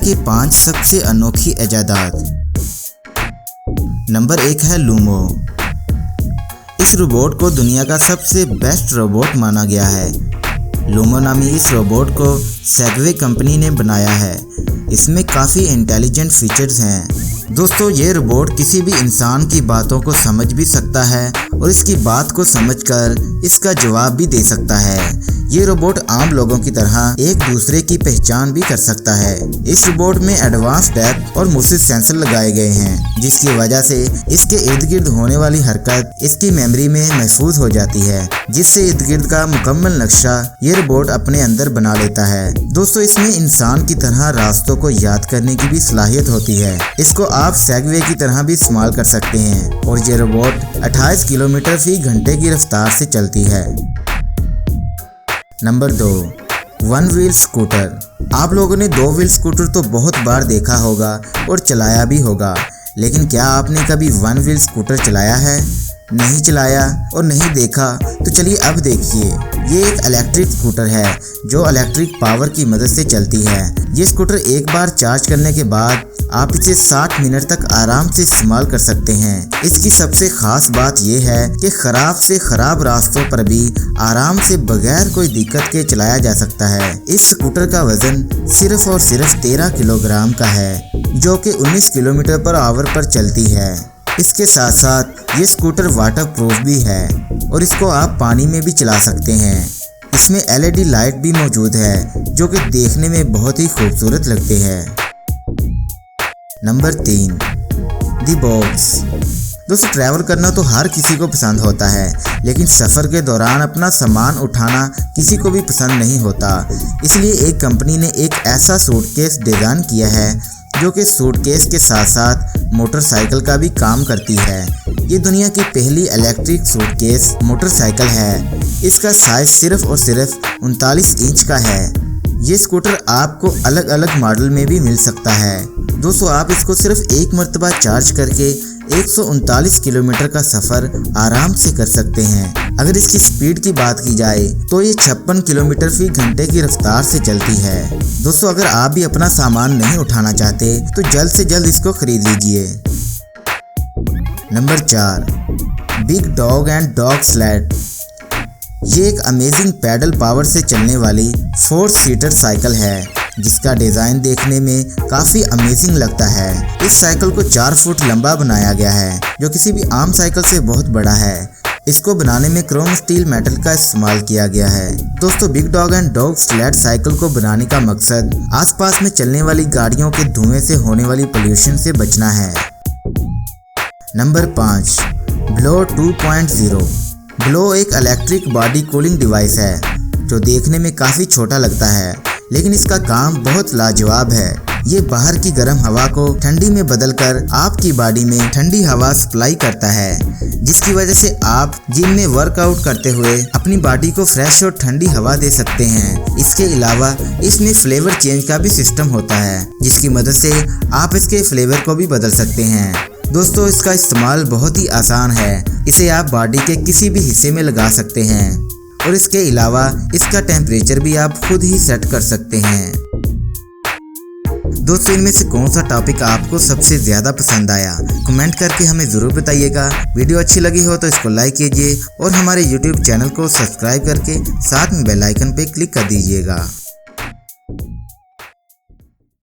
की 5 सबसे अनोखी इजादात। नंबर 1 है लूमो। इस रोबोट को दुनिया का सबसे बेस्ट रोबोट माना गया है। लूमो नामी इस रोबोट को सेगवे कंपनी ने बनाया है। इसमें काफ़ी इंटेलिजेंट फीचर्स हैं। दोस्तों, ये रोबोट किसी भी इंसान की बातों को समझ भी सकता है और इसकी बात को समझकर इसका जवाब भी दे सकता है। ये रोबोट आम लोगों की तरह एक दूसरे की पहचान भी कर सकता है। इस रोबोट में एडवांस डेप्थ और मोशन सेंसर लगाए गए हैं, जिसकी वजह से इसके इर्द गिर्द होने वाली हरकत इसकी मेमोरी में महफूज हो जाती है, जिससे इर्द गिर्द का मुकम्मल नक्शा ये रोबोट अपने अंदर बना लेता है। दोस्तों, इसमें इंसान की तरह रास्तों को याद करने की भी सलाहियत होती है। इसको आप सेगवे की तरह भी इस्तेमाल कर सकते हैं और ये रोबोट 28 किलोमीटर फी घंटे की रफ्तार से चलती है। Number 2, one wheel scooter. आप लोगों ने 2 व्हील स्कूटर तो बहुत बार देखा होगा और चलाया भी होगा, लेकिन क्या आपने कभी वन व्हील स्कूटर चलाया है? नहीं चलाया और नहीं देखा तो चलिए अब देखिए। ये एक इलेक्ट्रिक स्कूटर है जो इलेक्ट्रिक पावर की मदद से चलती है। ये स्कूटर एक बार चार्ज करने के बाद आप इसे 60 मिनट तक आराम से इस्तेमाल कर सकते हैं। इसकी सबसे खास बात यह है कि खराब से खराब रास्तों पर भी आराम से बगैर कोई दिक्कत के चलाया जा सकता है। इस स्कूटर का वजन सिर्फ और सिर्फ 13 किलोग्राम का है, जो कि 19 किलोमीटर पर आवर पर चलती है। इसके साथ साथ ये स्कूटर वाटर प्रूफ भी है और इसको आप पानी में भी चला सकते हैं। इसमें LED लाइट भी मौजूद है, जो कि देखने में बहुत ही खूबसूरत लगते हैं। Number 3, the box. दोस्तों, ट्रैवल करना तो हर किसी को पसंद होता है, लेकिन सफ़र के दौरान अपना सामान उठाना किसी को भी पसंद नहीं होता। इसलिए एक कंपनी ने एक ऐसा सूटकेस डिज़ाइन किया है जो कि सूटकेस के साथ साथ मोटरसाइकिल का भी काम करती है। ये दुनिया की पहली इलेक्ट्रिक सूटकेस मोटरसाइकिल है। इसका साइज सिर्फ और सिर्फ 39 इंच का है। ये स्कूटर आपको अलग अलग मॉडल में भी मिल सकता है। दोस्तों, आप इसको सिर्फ एक मरतबा चार्ज करके 139 किलोमीटर का सफ़र आराम से कर सकते हैं। अगर इसकी स्पीड की बात की जाए तो ये 56 किलोमीटर फी घंटे की रफ्तार से चलती है। दोस्तों, अगर आप भी अपना सामान नहीं उठाना चाहते तो जल्द से जल्द इसको खरीद लीजिए। Number 4, big dog and dog sled. ये एक अमेजिंग पैडल पावर से चलने वाली 4 सीटर साइकिल है, जिसका डिज़ाइन देखने में काफ़ी अमेजिंग लगता है। इस साइकिल को 4 फुट लंबा बनाया गया है, जो किसी भी आम साइकिल से बहुत बड़ा है। इसको बनाने में क्रोम स्टील मेटल का इस्तेमाल किया गया है। दोस्तों, big dog and dog sled cycle को बनाने का मकसद आसपास में चलने वाली गाड़ियों के धुएं से होने वाली पोल्यूशन से बचना है। Number 5, blow 2.0। ब्लो एक इलेक्ट्रिक बॉडी कूलिंग डिवाइस है जो देखने में काफ़ी छोटा लगता है, लेकिन इसका काम बहुत लाजवाब है। ये बाहर की गर्म हवा को ठंडी में बदलकर आपकी बॉडी में ठंडी हवा सप्लाई करता है, जिसकी वजह से आप जिम में वर्कआउट करते हुए अपनी बॉडी को फ्रेश और ठंडी हवा दे सकते हैं। इसके अलावा इसमें फ्लेवर चेंज का भी सिस्टम होता है, जिसकी मदद से आप इसके फ्लेवर को भी बदल सकते हैं। दोस्तों, इसका इस्तेमाल बहुत ही आसान है। इसे आप बॉडी के किसी भी हिस्से में लगा सकते हैं और इसके अलावा इसका टेम्परेचर भी आप खुद ही सेट कर सकते हैं। दोस्तों, इनमें से कौन सा टॉपिक आपको सबसे ज़्यादा पसंद आया? कमेंट करके हमें ज़रूर बताइएगा। वीडियो अच्छी लगी हो तो इसको लाइक कीजिए और हमारे YouTube चैनल को सब्सक्राइब करके साथ में बेल आइकन पे क्लिक कर दीजिएगा।